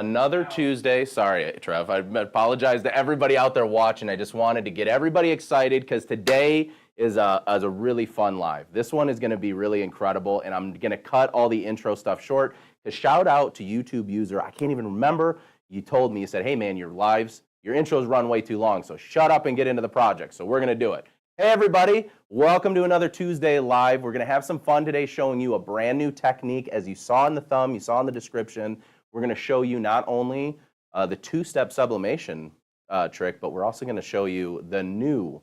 Another Tuesday. Sorry, Trev. I apologize to everybody out there watching. I just wanted to get everybody excited because today is a really fun live. This one is going to be really incredible, and I'm going to cut all the intro stuff short. To shout out to YouTube user, I can't even remember. You told me, you said, hey man, your intros run way too long, so shut up and get into the project. So we're going to do it. Hey everybody, welcome to another Tuesday Live. We're going to have some fun today showing you a brand new technique. As you saw in the thumb, you saw in the description, we're going to show you not only the two-step sublimation trick, but we're also going to show you the new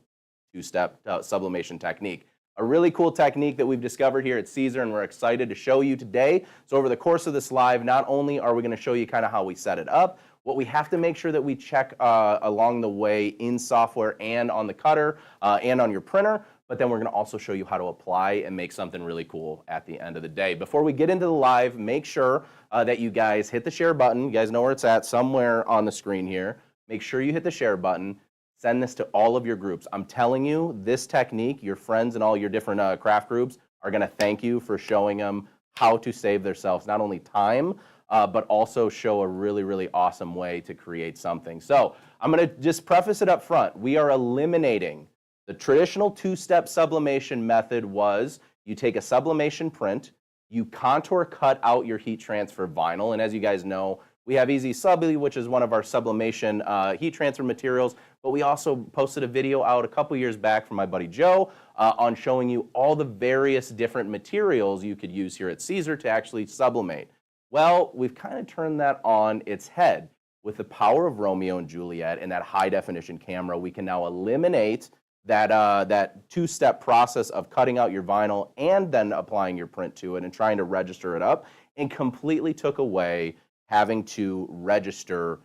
two-step sublimation technique. A really cool technique that we've discovered here at Siser, and we're excited to show you today. So over the course of this live, not only are we going to show you kind of how we set it up, what we have to make sure that we check along the way in software and on the cutter and on your printer, but then we're going to also show you how to apply and make something really cool at the end of the day. Before we get into the live, make sure that you guys hit the share button. You guys know where it's at, somewhere on the screen here. Make sure you hit the share button. Send this to all of your groups. I'm telling you, this technique, your friends and all your different craft groups are going to thank you for showing them how to save themselves not only time, but also show a really, really awesome way to create something. So I'm going to just preface it up front. We are eliminating the traditional two-step sublimation method. Was you take a sublimation print, you contour cut out your heat transfer vinyl, and as you guys know, we have Easy Subly, which is one of our sublimation heat transfer materials, but we also posted a video out a couple years back from my buddy Joe on showing you all the various different materials you could use here at Siser to actually sublimate. Well, we've kind of turned that on its head. With the power of Romeo and Juliet and that high-definition camera, we can now eliminate that two-step process of cutting out your vinyl and then applying your print to it and trying to register it up, and completely took away having to register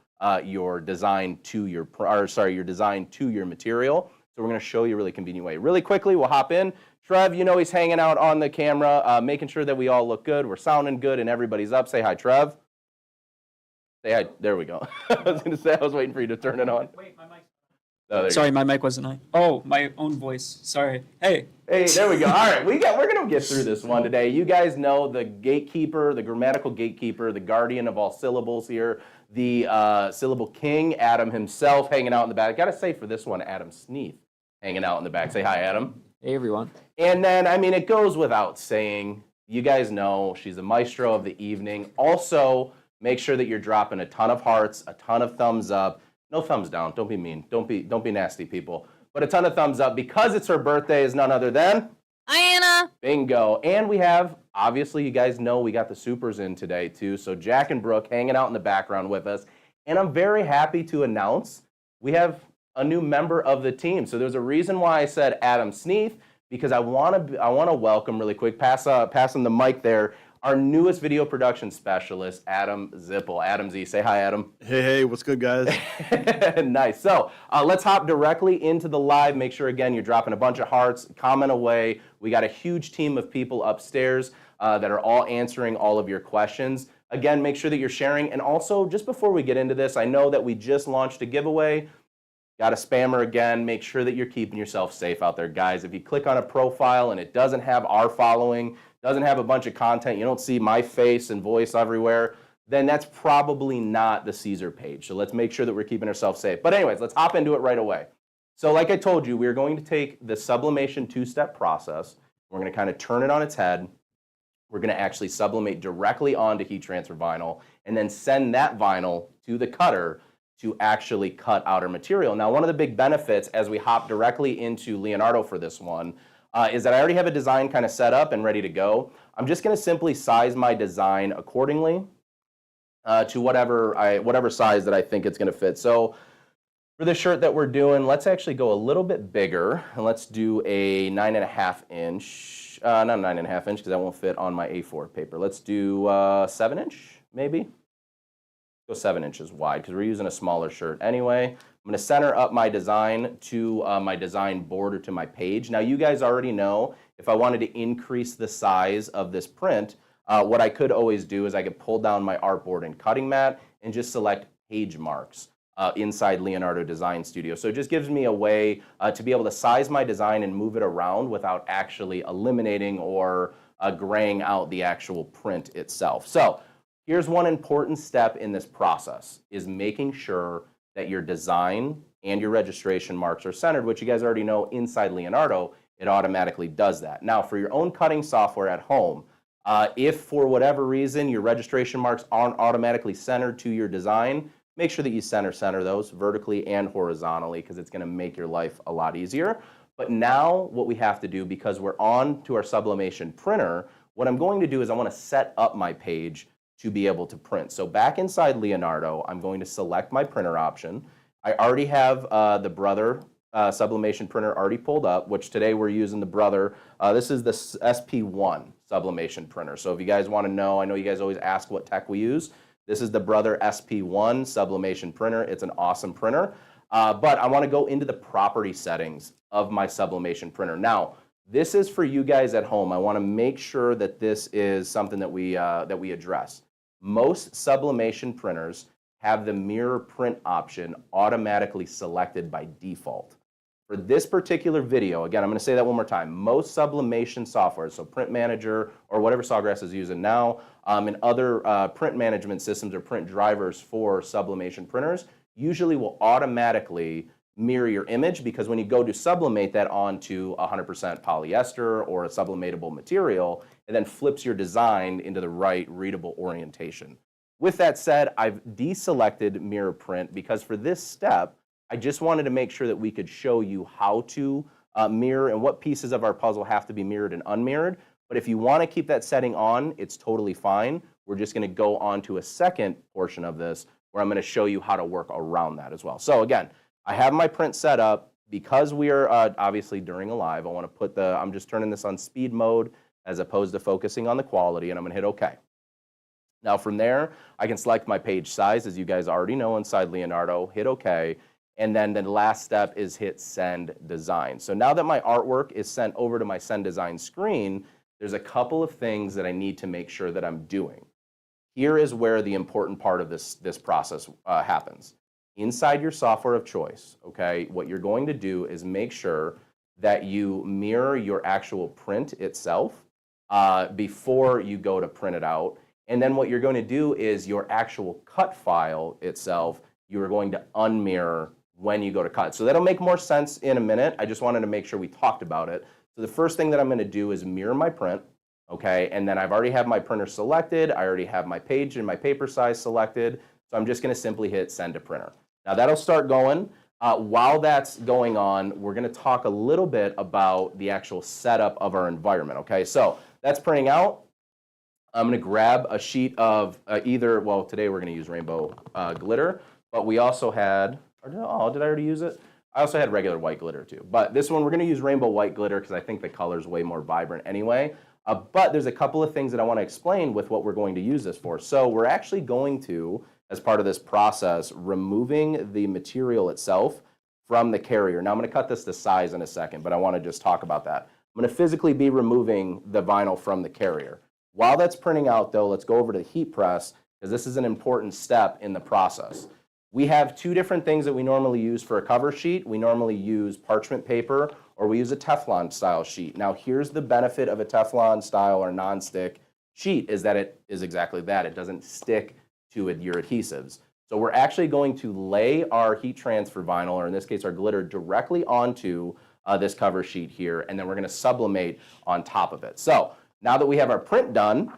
your design to your material. So we're going to show you a really convenient way. Really quickly, we'll hop in. Trev, you know he's hanging out on the camera, making sure that we all look good, we're sounding good, and everybody's up. Say hi, Trev. Say hi. There we go. I was going to say, I was waiting for you to turn it on. Wait, my mic. Oh, sorry, my mic wasn't on. Oh, my own voice. Sorry. Hey. Hey, there we go. All right, we're going to get through this one today. You guys know the gatekeeper, the grammatical gatekeeper, the guardian of all syllables here, the syllable king, Adam himself, hanging out in the back. I got to say for this one, Adam Sneath, hanging out in the back. Say hi, Adam. Hey, everyone. And then, I mean, it goes without saying, you guys know she's a maestro of the evening. Also, make sure that you're dropping a ton of hearts, a ton of thumbs up. No thumbs down. Don't be mean. Don't be nasty, people. But a ton of thumbs up because it's her birthday is none other than... Hi, Anna. Bingo. And we have, obviously, you guys know we got the supers in today, too. So Jack and Brooke hanging out in the background with us. And I'm very happy to announce we have a new member of the team. So there's a reason why I said Adam Sneath, because I want to welcome really quick, passing the mic there, our newest video production specialist, Adam Zippel. Adam Z, say hi, Adam. Hey, what's good, guys? Nice. So let's hop directly into the live. Make sure, again, you're dropping a bunch of hearts. Comment away. We got a huge team of people upstairs that are all answering all of your questions. Again, make sure that you're sharing. And also, just before we get into this, I know that we just launched a giveaway. Got a spammer again. Make sure that you're keeping yourself safe out there, guys. If you click on a profile and it doesn't have our following, doesn't have a bunch of content, you don't see my face and voice everywhere, then that's probably not the Siser page. So let's make sure that we're keeping ourselves safe. But anyways, let's hop into it right away. So like I told you, we're going to take the sublimation two-step process. We're going to kind of turn it on its head. We're going to actually sublimate directly onto heat transfer vinyl and then send that vinyl to the cutter to actually cut out our material. Now, one of the big benefits as we hop directly into Leonardo for this one is that I already have a design kind of set up and ready to go. I'm just going to simply size my design accordingly to whatever size that I think it's going to fit. So for the shirt that we're doing, let's actually go a little bit bigger, and let's do a 9.5 inch, not 9.5 inch because that won't fit on my A4 paper. Let's do 7 inch, maybe. Go 7 inches wide because we're using a smaller shirt anyway. I'm going to center up my design to my design board or to my page. Now, you guys already know if I wanted to increase the size of this print, what I could always do is I could pull down my artboard and cutting mat and just select page marks inside Leonardo Design Studio. So it just gives me a way to be able to size my design and move it around without actually eliminating or graying out the actual print itself. So Here's one important step in this process is making sure that your design and your registration marks are centered, which you guys already know inside Leonardo, it automatically does that. Now, for your own cutting software at home, if for whatever reason your registration marks aren't automatically centered to your design, make sure that you center those vertically and horizontally because it's going to make your life a lot easier. But now what we have to do, because we're on to our sublimation printer, what I'm going to do is I want to set up my page to be able to print. So back inside Leonardo, I'm going to select my printer option. I already have the Brother sublimation printer already pulled up, which today we're using the Brother. This is the SP1 sublimation printer. So if you guys want to know, I know you guys always ask what tech we use. This is the Brother SP1 sublimation printer. It's an awesome printer. But I want to go into the property settings of my sublimation printer. Now, this is for you guys at home. I want to make sure that this is something that we address. Most sublimation printers have the mirror print option automatically selected by default. For this particular video, again, I'm going to say that one more time. Most sublimation software, so Print Manager or whatever Sawgrass is using now, and other print management systems or print drivers for sublimation printers, usually will automatically mirror your image because when you go to sublimate that onto 100% polyester or a sublimatable material, it then flips your design into the right readable orientation. With that said, I've deselected mirror print because for this step, I just wanted to make sure that we could show you how to mirror and what pieces of our puzzle have to be mirrored and unmirrored. But if you want to keep that setting on, it's totally fine. We're just going to go on to a second portion of this where I'm going to show you how to work around that as well. So again, I have my print set up. Because we are obviously during a live, I want to put I'm just turning this on speed mode as opposed to focusing on the quality, and I'm going to hit OK. Now from there, I can select my page size, as you guys already know inside Leonardo, hit OK, and then the last step is hit Send Design. So now that my artwork is sent over to my Send Design screen, there's a couple of things that I need to make sure that I'm doing. Here is where the important part of this process happens. Inside your software of choice, okay, what you're going to do is make sure that you mirror your actual print itself before you go to print it out. And then what you're going to do is your actual cut file itself, you are going to unmirror when you go to cut. So that'll make more sense in a minute. I just wanted to make sure we talked about it. So the first thing that I'm going to do is mirror my print. Okay, and then I've already have my printer selected. I already have my page and my paper size selected. So I'm just going to simply hit Send to Printer. Now that'll start going. While that's going on, we're going to talk a little bit about the actual setup of our environment. Okay, so that's printing out. I'm going to grab a sheet of well, today we're going to use Rainbow Glitter, but we also had, did I already use it? I also had regular white glitter too. But this one, we're going to use Rainbow White Glitter because I think the color is way more vibrant anyway. But there's a couple of things that I want to explain with what we're going to use this for. So we're actually going to, as part of this process, removing the material itself from the carrier. Now I'm going to cut this to size in a second, but I want to just talk about that. I'm going to physically be removing the vinyl from the carrier. While that's printing out though, let's go over to the heat press because this is an important step in the process. We have two different things that we normally use for a cover sheet. We normally use parchment paper or we use a Teflon style sheet. Now here's the benefit of a Teflon style or non-stick sheet is that it is exactly that. It doesn't stick to your adhesives. So we're actually going to lay our heat transfer vinyl, or in this case our glitter, directly onto this cover sheet here, and then we're going to sublimate on top of it. So now that we have our print done,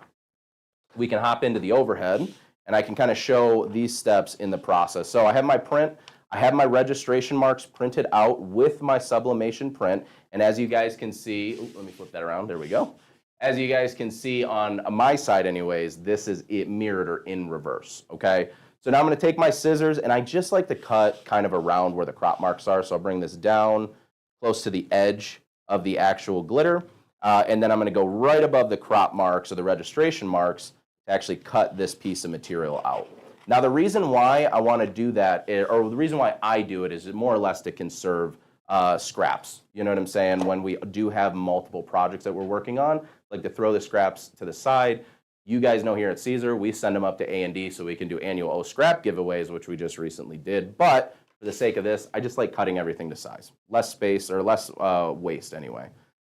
we can hop into the overhead, and I can kind of show these steps in the process. So I have my print, I have my registration marks printed out with my sublimation print, and as you guys can see, let me flip that around, there we go. As you guys can see on my side anyways, this is it mirrored or in reverse, okay? So now I'm going to take my scissors, and I just like to cut kind of around where the crop marks are, so I'll bring this down close to the edge of the actual glitter, and then I'm going to go right above the crop marks or the registration marks to actually cut this piece of material out. Now the reason why I want to do that, or the reason why I do it, is more or less to conserve scraps. You know what I'm saying? When we do have multiple projects that we're working on, like to throw the scraps to the side. You guys know here at Siser, we send them up to A&D so we can do annual O scrap giveaways, which we just recently did. But for the sake of this, I just like cutting everything to size. Less space, or less waste anyway.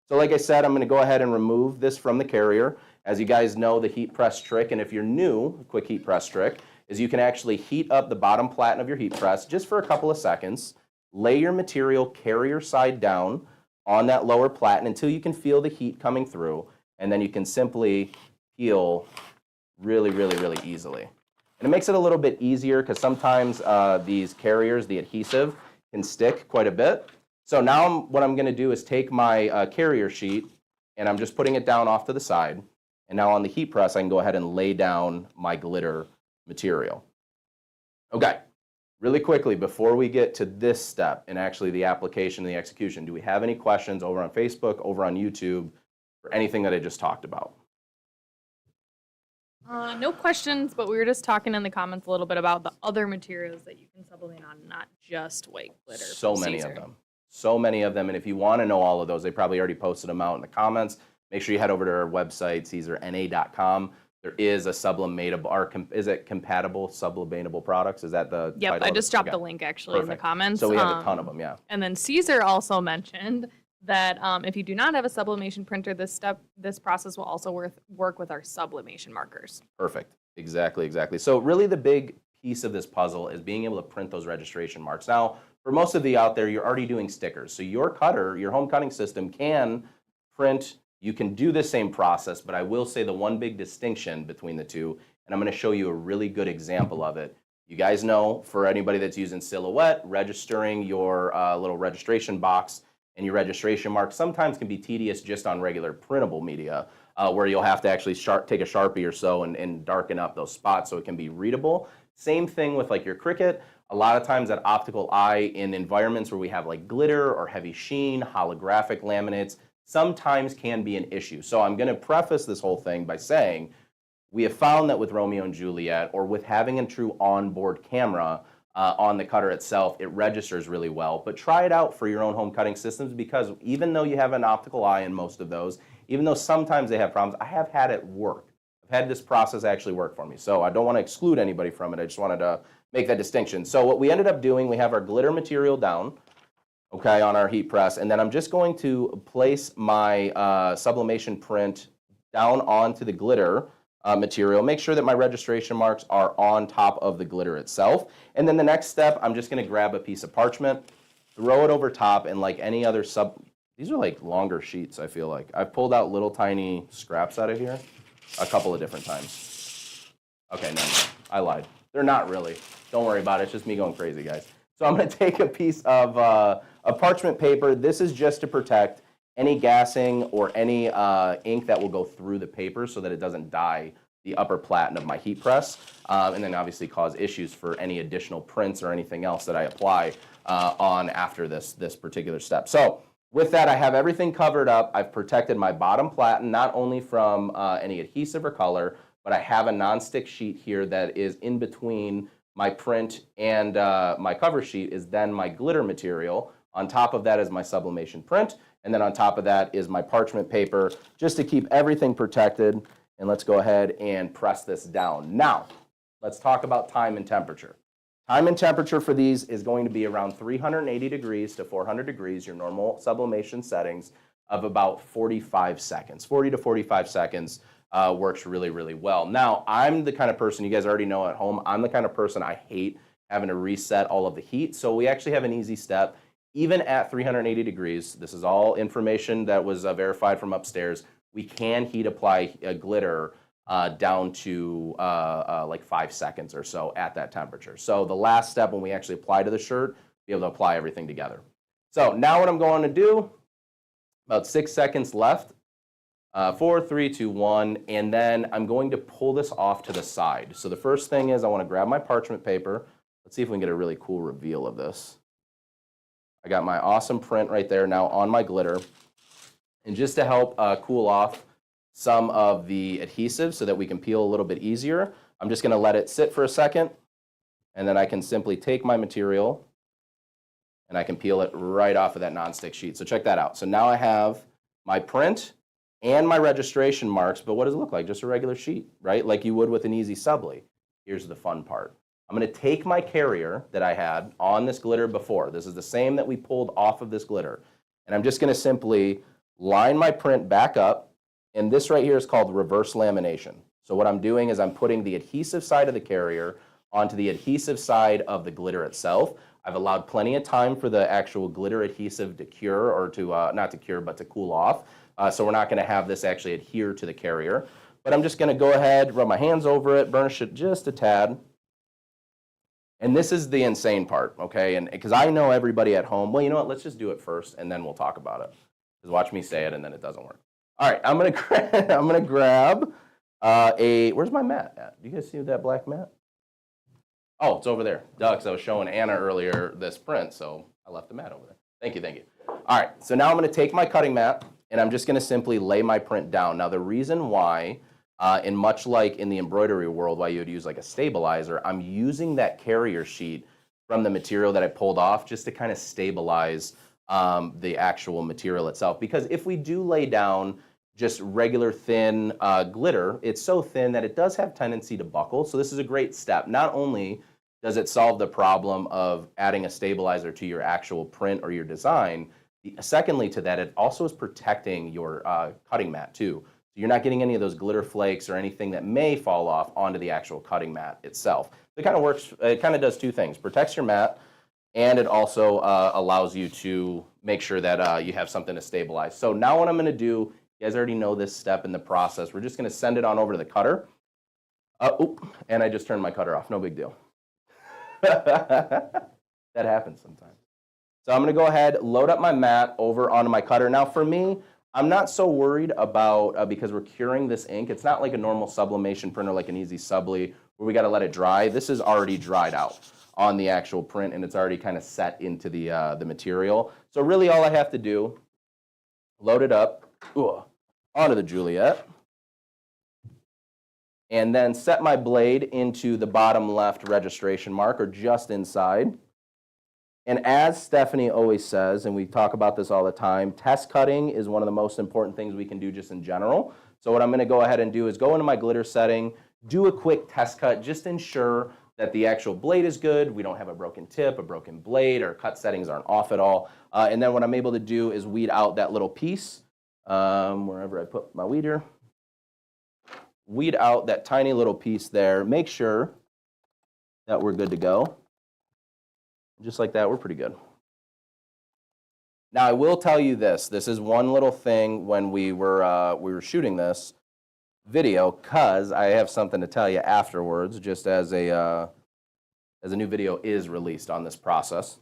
So like I said, I'm going to go ahead and remove this from the carrier. As you guys know, the heat press trick, and if you're new, a quick heat press trick, is you can actually heat up the bottom platen of your heat press just for a couple of seconds, lay your material carrier side down on that lower platen until you can feel the heat coming through, and then you can simply peel really, really, really easily. And it makes it a little bit easier because sometimes these carriers, the adhesive, can stick quite a bit. So now what I'm going to do is take my carrier sheet, and I'm just putting it down off to the side. And now on the heat press, I can go ahead and lay down my glitter material. Okay, really quickly, before we get to this step and actually the application and the execution, do we have any questions over on Facebook, over on YouTube, for anything that I just talked about? No questions, but we were just talking in the comments a little bit about the other materials that you can sublimate on, not just white glitter. So many of them. So many of them. And if you want to know all of those, they probably already posted them out in the comments. Make sure you head over to our website, SiserNA.com. There is a sublimatable, or is it compatible sublimatable products? Is that the Yep, title? I just dropped the link actually in the comments. So we have a ton of them, yeah. And then Siser also mentioned that if you do not have a sublimation printer, this process will also work with our sublimation markers. Perfect. Exactly, exactly. So really the big piece of this puzzle is being able to print those registration marks. Now, for most of you out there, you're already doing stickers. So your cutter, your home cutting system can print. You can do the same process, but I will say the one big distinction between the two, and I'm going to show you a really good example of it. You guys know, for anybody that's using Silhouette, registering your little registration box and your registration mark sometimes can be tedious just on regular printable media, where you'll have to actually take a Sharpie or so and darken up those spots so it can be readable. Same thing with like your Cricut. A lot of times that optical eye in environments where we have like glitter or heavy sheen, holographic laminates, sometimes can be an issue. So I'm going to preface this whole thing by saying we have found that with Romeo and Juliet, or with having a true onboard camera on the cutter itself, it registers really well. But try it out for your own home cutting systems, because even though you have an optical eye in most of those, even though sometimes they have problems, I have had it work. I've had this process actually work for me. So I don't want to exclude anybody from it. I just wanted to make that distinction. So what we ended up doing, we have our glitter material down, okay, on our heat press, and then I'm just going to place my sublimation print down onto the glitter material. Make sure that my registration marks are on top of the glitter itself. And then the next step, I'm just going to grab a piece of parchment, throw it over top, and like any other these are like longer sheets, I feel like. I've pulled out little tiny scraps out of here a couple of different times. Okay, no, I lied. They're not really. Don't worry about it. It's just me going crazy, guys. So I'm going to take a piece of parchment paper. This is just to protect any gassing or any ink that will go through the paper so that it doesn't dye the upper platen of my heat press, and then obviously cause issues for any additional prints or anything else that I apply on after this particular step. So with that, I have everything covered up. I've protected my bottom platen not only from any adhesive or color, but I have a nonstick sheet here that is in between my print and my cover sheet is then my glitter material. On top of that is my sublimation print. And then on top of that is my parchment paper, just to keep everything protected. And let's go ahead and press this down. Now, let's talk about time and temperature. Time and temperature for these is going to be around 380 degrees to 400 degrees, your normal sublimation settings, of about 45 seconds. 40 to 45 seconds works really, really well. Now, I'm the kind of person, you guys already know at home, I'm the kind of person I hate having to reset all of the heat. So we actually have an easy step. Even at 380 degrees, this is all information that was verified from upstairs, we can heat apply glitter down to like 5 seconds or so at that temperature. So the last step when we actually apply to the shirt, be able to apply everything together. So now what I'm going to do, about 6 seconds left, 4, 3, 2, 1, and then I'm going to pull this off to the side. So the first thing is I want to grab my parchment paper. Let's see if we can get a really cool reveal of this. I got my awesome print right there now on my glitter. And just to help cool off some of the adhesive so that we can peel a little bit easier, I'm just going to let it sit for a second, and then I can simply take my material and I can peel it right off of that nonstick sheet. So check that out. So now I have my print and my registration marks, but what does it look like? Just a regular sheet, right? Like you would with an easy subli. Here's the fun part. I'm going to take my carrier that I had on this glitter before. This is the same that we pulled off of this glitter. And I'm just going to simply line my print back up, and this right here is called reverse lamination. So what I'm doing is I'm putting the adhesive side of the carrier onto the adhesive side of the glitter itself. I've allowed plenty of time for the actual glitter adhesive to cure, or to, not to cure, but to cool off. So we're not gonna have this actually adhere to the carrier. But I'm just gonna go ahead, rub my hands over it, burnish it just a tad. And this is the insane part, okay? And because I know everybody at home, well, you know what, let's just do it first and then we'll talk about it. Because watch me say it and then it doesn't work. All right, I'm gonna grab where's my mat at? Do you guys see that black mat? Oh, it's over there. Duh, because I was showing Anna earlier this print, so I left the mat over there. Thank you, thank you. All right, so now I'm gonna take my cutting mat and I'm just gonna simply lay my print down. Now the reason why, and much like in the embroidery world, why you would use like a stabilizer, I'm using that carrier sheet from the material that I pulled off just to kind of stabilize the actual material itself. Because if we do lay down just regular thin glitter, it's so thin that it does have tendency to buckle. So this is a great step. Not only does it solve the problem of adding a stabilizer to your actual print or your design, secondly to that, it also is protecting your cutting mat too. So you're not getting any of those glitter flakes or anything that may fall off onto the actual cutting mat itself. It kind of works, it kind of does two things: protects your mat, and it also allows you to make sure that you have something to stabilize. So now what I'm going to do, you guys already know this step in the process. We're just going to send it on over to the cutter. And I just turned my cutter off. No big deal. That happens sometimes. So I'm going to go ahead, load up my mat over onto my cutter. Now for me, I'm not so worried about, because we're curing this ink. It's not like a normal sublimation printer like an Easy Subli where we got to let it dry. This is already dried out on the actual print, and it's already kind of set into the material. So really all I have to do, load it up onto the Juliet, and then set my blade into the bottom left registration mark, or just inside. And as Stephanie always says, and we talk about this all the time, test cutting is one of the most important things we can do just in general. So what I'm going to go ahead and do is go into my glitter setting, do a quick test cut, just ensure that the actual blade is good, we don't have a broken tip, a broken blade, or cut settings aren't off at all. And then what I'm able to do is weed out that little piece, wherever I put my weeder. Weed out that tiny little piece there. Make sure that we're good to go. Just like that, we're pretty good. Now I will tell you this. This is one little thing when we were shooting this video, because I have something to tell you afterwards, just as a new video is released on this process.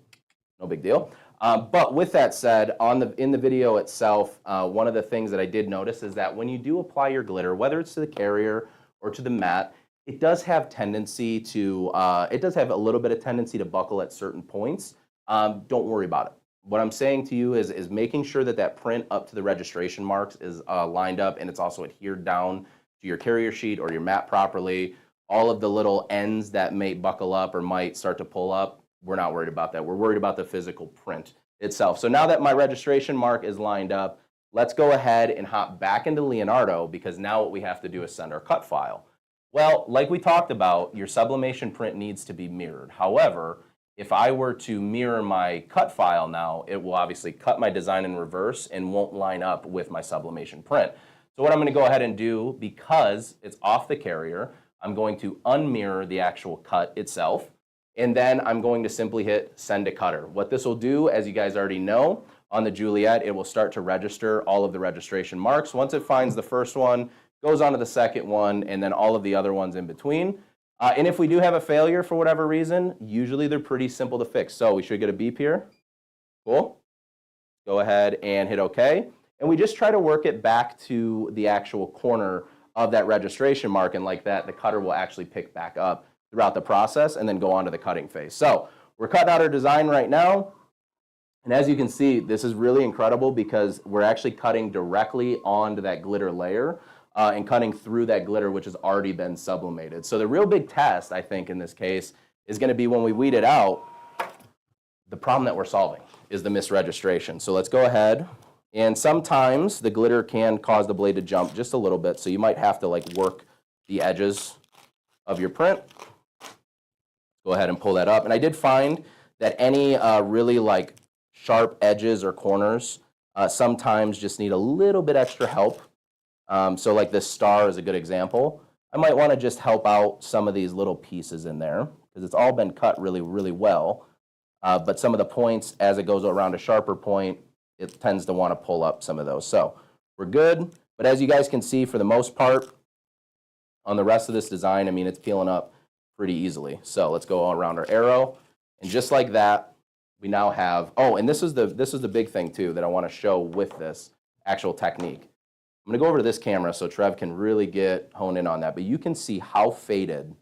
No big deal. But with that said, in the video itself, one of the things that I did notice is that when you do apply your glitter, whether it's to the carrier or to the mat, it does have tendency to, it does have a little bit of tendency to buckle at certain points. Don't worry about it. What I'm saying to you is making sure that that print up to the registration marks is lined up, and it's also adhered down to your carrier sheet or your mat properly. All of the little ends that may buckle up or might start to pull up, we're not worried about that. We're worried about the physical print itself. So now that my registration mark is lined up, let's go ahead and hop back into Leonardo, because now what we have to do is send our cut file. Well, like we talked about, your sublimation print needs to be mirrored. However, if I were to mirror my cut file now, it will obviously cut my design in reverse and won't line up with my sublimation print. So what I'm going to go ahead and do, because it's off the carrier, I'm going to unmirror the actual cut itself, and then I'm going to simply hit send to cutter. What this will do, as you guys already know, on the Juliet, it will start to register all of the registration marks. Once it finds the first one, goes on to the second one, and then all of the other ones in between. And if we do have a failure for whatever reason, usually they're pretty simple to fix. So we should get a beep here. Cool. Go ahead and hit OK. And we just try to work it back to the actual corner of that registration mark, and like that, the cutter will actually pick back up throughout the process and then go on to the cutting phase. So we're cutting out our design right now. And as you can see, this is really incredible because we're actually cutting directly onto that glitter layer and cutting through that glitter, which has already been sublimated. So the real big test, I think, in this case is going to be when we weed it out. The problem that we're solving is the misregistration. So let's go ahead. And sometimes the glitter can cause the blade to jump just a little bit. So you might have to like work the edges of your print. Go ahead and pull that up. And I did find that any really like sharp edges or corners Sometimes just need a little bit extra help. So like this star is a good example. I might want to just help out some of these little pieces in there because it's all been cut really, really well. But some of the points, as it goes around a sharper point, it tends to want to pull up some of those. So we're good. But as you guys can see, for the most part, on the rest of this design, I mean, it's peeling up pretty easily. So let's go around our arrow. And just like that, we now have, oh, and this is the big thing too that I want to show with this actual technique. I'm going to go over to this camera so Trev can really get honed in on that. But you can see how faded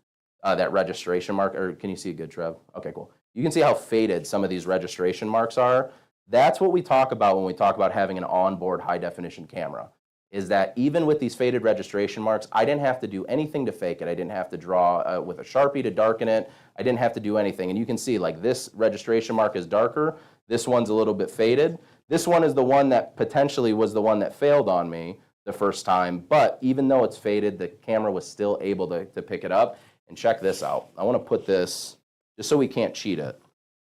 that registration mark, or can you see it good, Trev? Okay, cool. You can see how faded some of these registration marks are. That's what we talk about when we talk about having an onboard high-definition camera, is that even with these faded registration marks, I didn't have to do anything to fake it. I didn't have to draw with a Sharpie to darken it. I didn't have to do anything. And you can see, like, this registration mark is darker. This one's a little bit faded. This one is the one that potentially was the one that failed on me the first time. But even though it's faded, the camera was still able to pick it up. And check this out. I want to put this, just so we can't cheat it,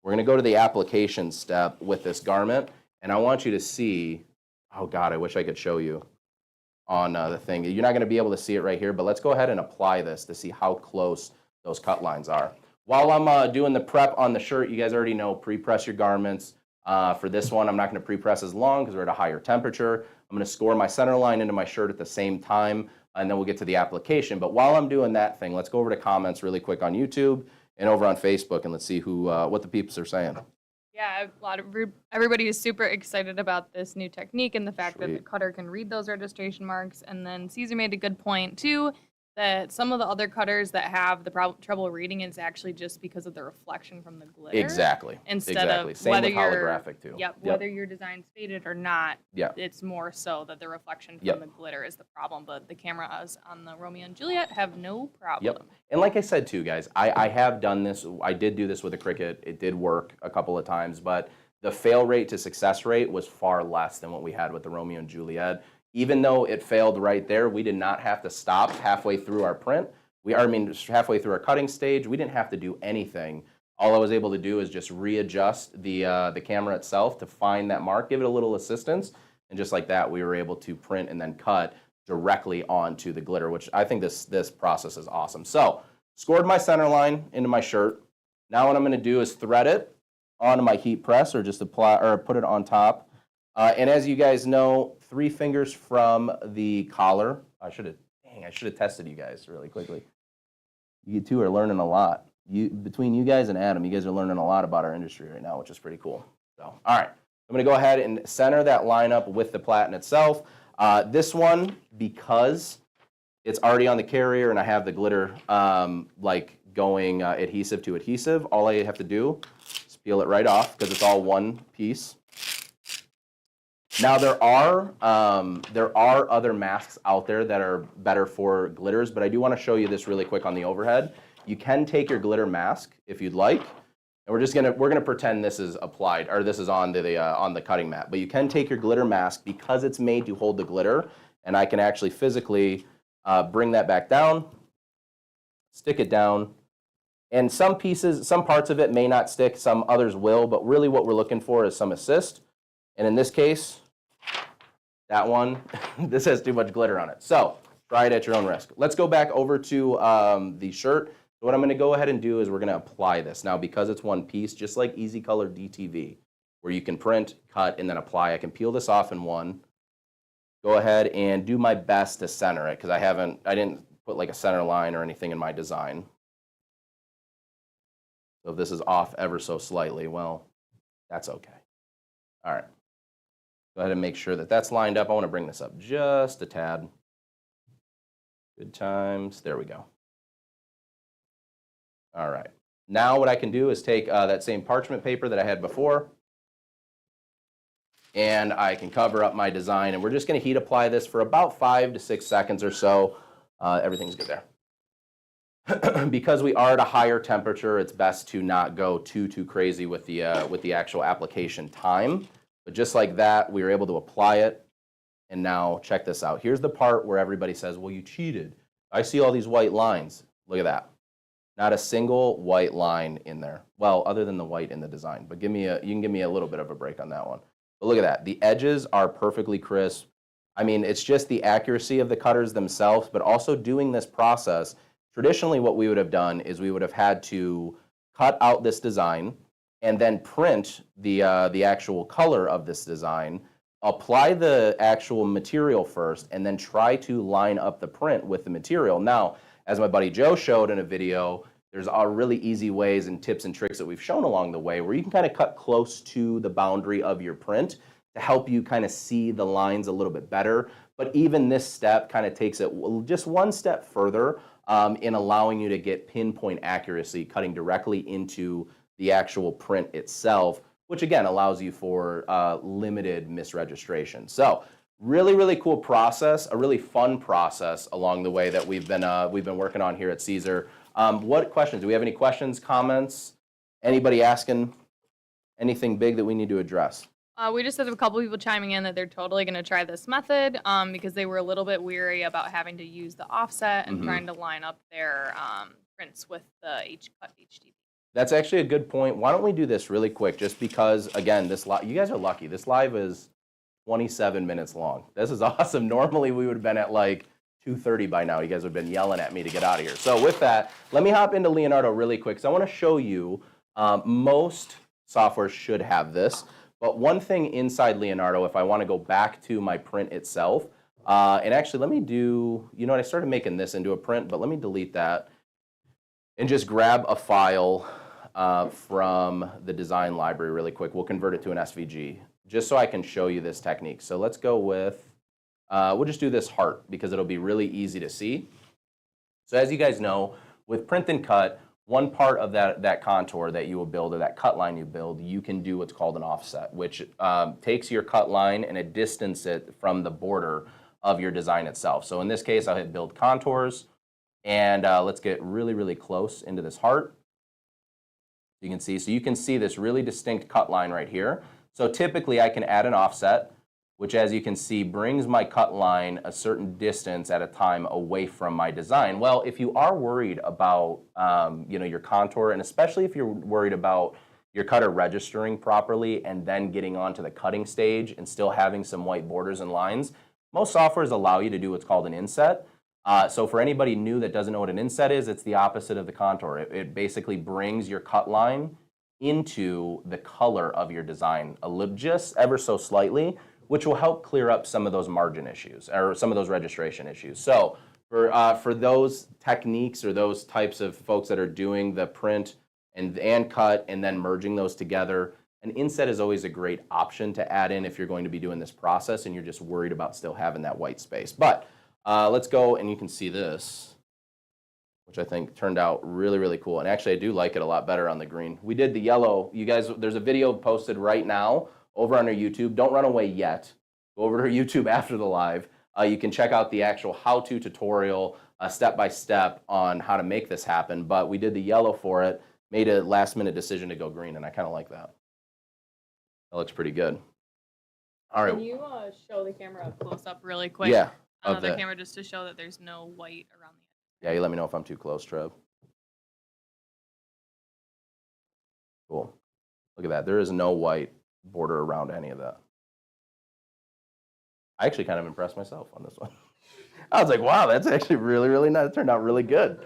we're going to go to the application step with this garment. And I want you to see, oh, God, I wish I could show you on the thing. You're not going to be able to see it right here, but let's go ahead and apply this to see how close those cut lines are. While I'm doing the prep on the shirt, you guys already know, pre-press your garments. For this one, I'm not going to pre-press as long because we're at a higher temperature. I'm going to score my center line into my shirt at the same time, and then we'll get to the application. But while I'm doing that thing, let's go over to comments really quick on YouTube and over on Facebook, and let's see what the peeps are saying. Yeah, everybody is super excited about this new technique and the fact that the Sweet. cutter can read those registration marks. And then Siser made a good point too, that some of the other cutters that have the trouble reading is actually just because of the reflection from the glitter. Exactly. Instead exactly. of Same whether with you're holographic too. whether your design's faded or not. Yeah. It's more so that the reflection from Yep. the glitter is the problem. But the cameras on the Romeo and Juliet have no problem. Yep. And like I said too, guys, I have done this. I did do this with a Cricut. It did work a couple of times, but the fail rate to success rate was far less than what we had with the Romeo and Juliet. Even though it failed right there, we did not have to stop halfway through our print. Halfway through our cutting stage, we didn't have to do anything. All I was able to do is just readjust the camera itself to find that mark, give it a little assistance, and just like that, we were able to print and then cut directly onto the glitter, which I think this process is awesome. So, scored my center line into my shirt. Now what I'm going to do is thread it onto my heat press, or just apply or put it on top. And as you guys know, 3 fingers from the collar. I should have tested you guys really quickly. You two are learning a lot. Between you guys and Adam, you guys are learning a lot about our industry right now, which is pretty cool. So, all right, I'm going to go ahead and center that line up with the platen itself. This one, because it's already on the carrier and I have the glitter like going adhesive to adhesive, all I have to do is peel it right off because it's all one piece. Now there are other masks out there that are better for glitters, but I do want to show you this really quick on the overhead. You can take your glitter mask if you'd like, and we're gonna pretend this is applied, or this is on the cutting mat. But you can take your glitter mask because it's made to hold the glitter, and I can actually physically bring that back down, stick it down, and some parts of it may not stick, some others will, but really what we're looking for is some assist. And in this case, that one, this has too much glitter on it. So try it at your own risk. Let's go back over to the shirt. So what I'm going to go ahead and do is we're going to apply this. Now, because it's one piece, just like Easy Color DTV, where you can print, cut, and then apply, I can peel this off in one. Go ahead and do my best to center it, because I didn't put like a center line or anything in my design. So if this is off ever so slightly, well, that's okay. All right. Go ahead and make sure that that's lined up. I want to bring this up just a tad. Good times. There we go. All right. Now what I can do is take that same parchment paper that I had before, and I can cover up my design. And we're just going to heat apply this for about 5 to 6 seconds or so. Everything's good there. Because we are at a higher temperature, it's best to not go too crazy with the actual application time. But just like that, we were able to apply it. And now check this out. Here's the part where everybody says, well, you cheated. I see all these white lines. Look at that. Not a single white line in there. Well, other than the white in the design. But you can give me a little bit of a break on that one. But look at that. The edges are perfectly crisp. I mean, it's just the accuracy of the cutters themselves, but also doing this process. Traditionally, what we would have done is we would have had to cut out this design and then print the actual color of this design, apply the actual material first, and then try to line up the print with the material. Now, as my buddy Joe showed in a video, there's really easy ways and tips and tricks that we've shown along the way where you can kind of cut close to the boundary of your print to help you kind of see the lines a little bit better. But even this step kind of takes it just one step further in allowing you to get pinpoint accuracy, cutting directly into the actual print itself, which again allows you for limited misregistration. So really, really cool process, a really fun process along the way that we've been working on here at Siser. What questions? Do we have any questions, comments? Anybody asking anything big that we need to address? We just had a couple people chiming in that they're totally going to try this method because they were a little bit weary about having to use the offset and trying to line up their prints with the Cut HTV. That's actually a good point. Why don't we do this really quick? Just because, again, you guys are lucky. This live is 27 minutes long. This is awesome. Normally, we would have been at like 2:30 by now. You guys would have been yelling at me to get out of here. So with that, let me hop into Leonardo really quick because I want to show you most software should have this. But one thing inside Leonardo, if I want to go back to my print itself, and actually let me do, you know what, I started making this into a print, but let me delete that and just grab a file from the design library really quick. We'll convert it to an SVG just so I can show you this technique. So let's go with, we'll just do this heart because it'll be really easy to see. So as you guys know, with print and cut, one part of that contour that you will build or that cut line you build, you can do what's called an offset, which takes your cut line and it distances it from the border of your design itself. So in this case, I'll hit build contours and let's get really, really close into this heart. You can see, so you can see this really distinct cut line right here. So typically I can add an offset, which as you can see brings my cut line a certain distance at a time away from my design. Well, if you are worried about your contour, and especially if you're worried about your cutter registering properly and then getting onto the cutting stage and still having some white borders and lines, most softwares allow you to do what's called an inset. So for anybody new that doesn't know what an inset is, it's the opposite of the contour. It basically brings your cut line into the color of your design, just ever so slightly, which will help clear up some of those margin issues or some of those registration issues. So for those techniques or those types of folks that are doing the print and cut and then merging those together, an inset is always a great option to add in if you're going to be doing this process and you're just worried about still having that white space. But let's go and you can see this, which I think turned out really, really cool. And actually, I do like it a lot better on the green. We did the yellow. You guys, there's a video posted right now over on our YouTube. Don't run away yet. Go over to our YouTube after the live. You can check out the actual how-to tutorial step-by-step on how to make this happen. But we did the yellow for it, made a last-minute decision to go green, and I kind of like that. That looks pretty good. All right. Can you show the camera up close up really quick? Yeah. Another camera just to show that there's no white around the edge. Yeah, you let me know if I'm too close, Trev. Cool. Look at that. There is no white border around any of that. I actually kind of impressed myself on this one. I was like, wow, that's actually really, really nice. It turned out really good.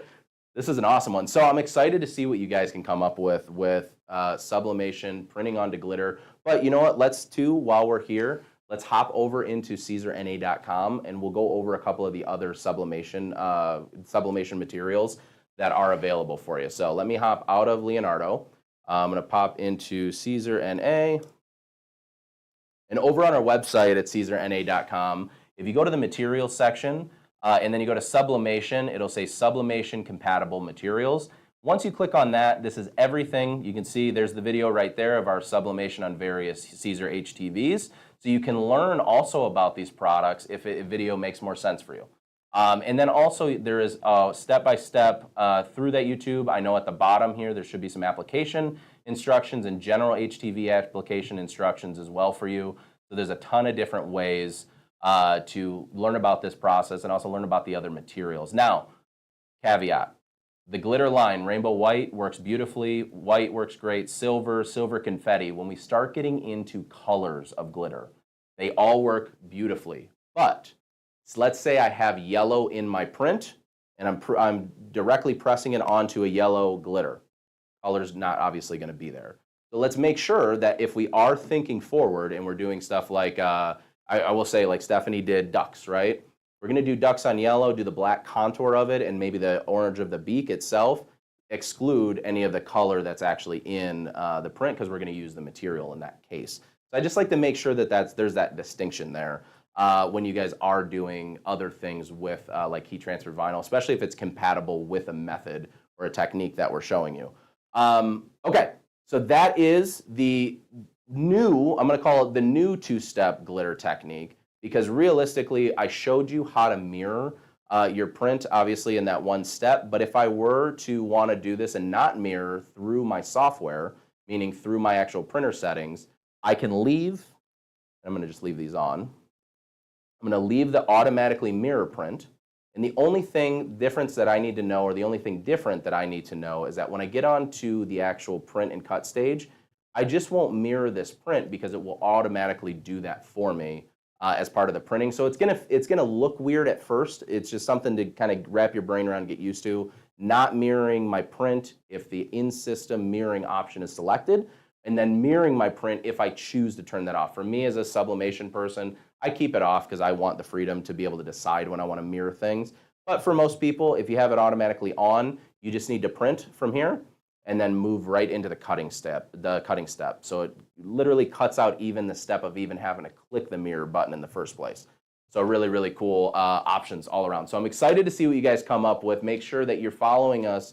This is an awesome one. So I'm excited to see what you guys can come up with sublimation, printing onto glitter. But you know what? While we're here, let's hop over into CaesarNA.com and we'll go over a couple of the other sublimation materials that are available for you. So let me hop out of Leonardo. I'm going to pop into CaesarNA. And over on our website at CaesarNA.com, if you go to the materials section and then you go to sublimation, it'll say sublimation compatible materials. Once you click on that, this is everything. You can see there's the video right there of our sublimation on various Siser HTVs. So you can learn also about these products if a video makes more sense for you. And then also there is step-by-step through that YouTube. I know at the bottom here there should be some application instructions and general HTV application instructions as well for you. So there's a ton of different ways to learn about this process and also learn about the other materials. Now, caveat, The glitter line, rainbow white works beautifully, white works great, silver, silver confetti. When we start getting into colors of glitter, they all work beautifully. But let's say I have yellow in my print, and I'm directly pressing it onto a yellow glitter. Color's not obviously going to be there. So let's make sure that if we are thinking forward and we're doing stuff like, I will say like Stephanie did ducks, right? We're going to do ducks on yellow, do the black contour of it, and maybe the orange of the beak itself, exclude any of the color that's actually in the print because we're going to use the material in that case. So I just like to make sure that there's that distinction there when you guys are doing other things with like heat transfer vinyl, especially if it's compatible with a method or a technique that we're showing you. Okay, so that is the new, I'm going to call it the new two-step glitter technique, because realistically, I showed you how to mirror your print, obviously, in that one step. But if I were to want to do this and not mirror through my software, meaning through my actual printer settings, I can leave. I'm going to just leave these on. I'm going to leave the automatically mirror print. And the only thing difference that I need to know, or the only thing different that I need to know, is that when I get onto the actual print and cut stage, I just won't mirror this print because it will automatically do that for me as part of the printing. So it's gonna look weird at first. It's just something to kind of wrap your brain around and get used to. Not mirroring my print if the in-system mirroring option is selected, and then mirroring my print if I choose to turn that off. For me as a sublimation person, I keep it off because I want the freedom to be able to decide when I want to mirror things. But for most people, if you have it automatically on, you just need to print from here and then move right into the cutting step. So it literally cuts out even the step of even having to click the mirror button in the first place. So really, really cool options all around. So I'm excited to see what you guys come up with. Make sure that you're following us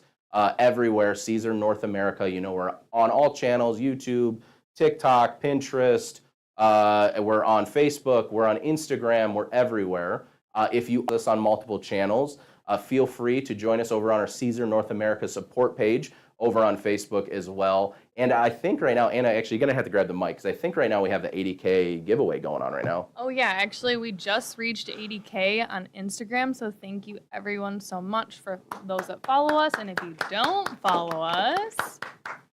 everywhere. Siser North America, you know, we're on all channels, YouTube, TikTok, Pinterest. We're on Facebook, we're on Instagram, we're everywhere. If you us on multiple channels, feel free to join us over on our Siser North America support page over on Facebook as well. And I think right now, Anna, actually, you're going to have to grab the mic because I think right now we have the 80K giveaway going on right now. Oh, yeah. Actually, we just reached 80K on Instagram. So thank you, everyone, so much for those that follow us. And if you don't follow us,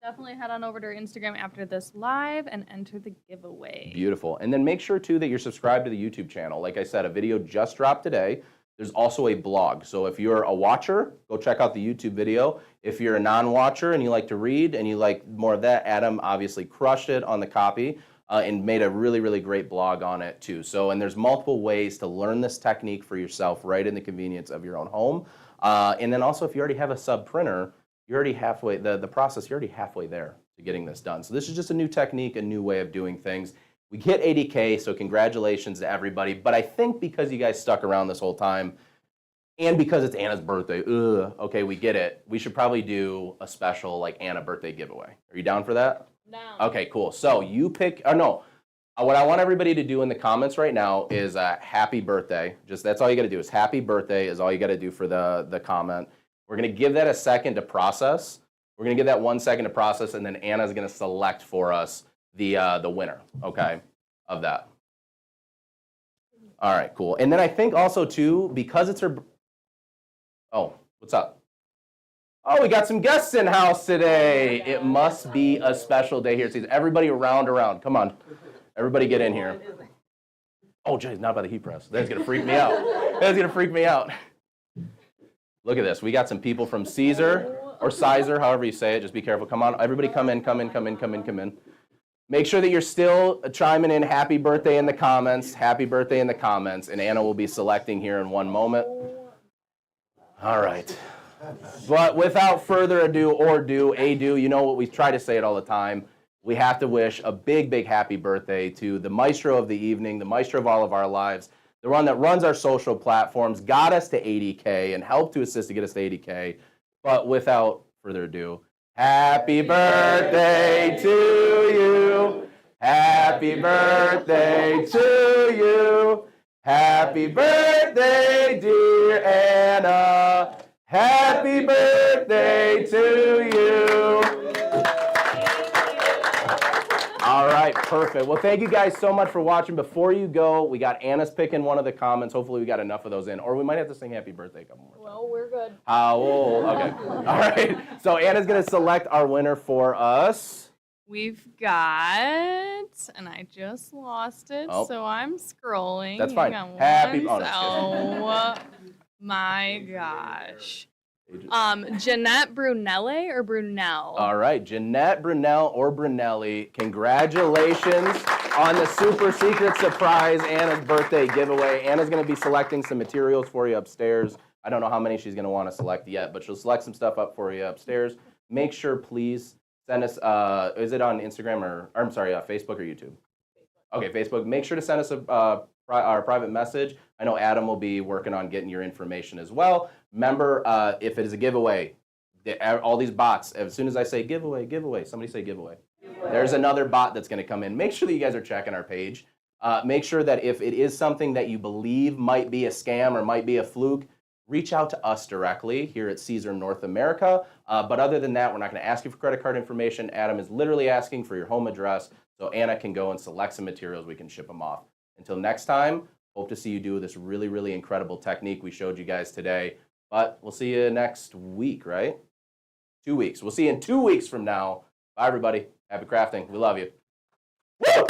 definitely head on over to our Instagram after this live and enter the giveaway. Beautiful. And then make sure, too, that you're subscribed to the YouTube channel. Like I said, a video just dropped today. There's also a blog. So if you're a watcher, go check out the YouTube video. If you're a non-watcher and you like to read and you like more of that, Adam obviously crushed it on the copy and made a really, really great blog on it too. So, and there's multiple ways to learn this technique for yourself right in the convenience of your own home. And then also if you already have a sub printer, you're already halfway, the process, you're already halfway there to getting this done. So this is just a new technique, a new way of doing things. We hit 80K, so congratulations to everybody. But I think because you guys stuck around this whole time, and because it's Anna's birthday, okay, we get it. We should probably do a special like Anna birthday giveaway. Are you down for that? No. Okay, cool. So you pick, what I want everybody to do in the comments right now is happy birthday. Just that's all you got to do is happy birthday is all you got to do for the comment. We're going to give that a second to process. We're going to give that 1 second to process, and then Anna's going to select for us the winner, okay, of that. All right, cool. And then I think also too, because it's her. Oh, what's up? Oh, we got some guests in house today. It must be a special day here. Everybody around. Come on, everybody get in here. Oh, geez, not by the heat press. That's gonna freak me out. That's gonna freak me out. Look at this. We got some people from Siser or Siser, however you say it. Just be careful. Come on, everybody, come in. Make sure that you're still chiming in happy birthday in the comments. Happy birthday in the comments. And Anna will be selecting here in one moment. All right. But without further ado, you know what we try to say it all the time. We have to wish a big, big happy birthday to the maestro of the evening, the maestro of all of our lives, the one that runs our social platforms, got us to 80K and helped to assist to get us to 80K. But without further ado, happy birthday to you. Happy birthday to you. Happy birthday, dear Anna. Happy birthday to you. All right. right, perfect. Well, thank you guys so much for watching. Before you go, we got Anna's picking one of the comments. Hopefully we got enough of those in, or we might have to sing happy birthday a couple more times. Well, we're good. Okay. All right. So Anna's going to select our winner for us. We've got, and I just lost it, Oh. so I'm scrolling. That's fine. Hang on Happy one bonus. my gosh. Jeanette Brunelle or Brunel? All right, Jeanette Brunel or Brunelli, congratulations on the super secret surprise Anna's birthday giveaway. Anna's going to be selecting some materials for you upstairs. I don't know how many she's going to want to select yet, but she'll select some stuff up for you upstairs. Make sure, please, send us, is it on Instagram or I'm sorry, Facebook or YouTube? Okay, Facebook. Make sure to send us our private message. I know Adam will be working on getting your information as well. Remember, if it is a giveaway, all these bots, as soon as I say giveaway, somebody say giveaway. There's another bot that's going to come in. Make sure that you guys are checking our page. Make sure that if it is something that you believe might be a scam or might be a fluke, reach out to us directly here at Siser North America. But other than that, we're not going to ask you for credit card information. Adam is literally asking for your home address so Anna can go and select some materials. We can ship them off. Until next time, hope to see you do this really, really incredible technique we showed you guys today. But we'll see you next week, right? 2 weeks. We'll see you in 2 weeks from now. Bye, everybody. Happy crafting. We love you. Woo!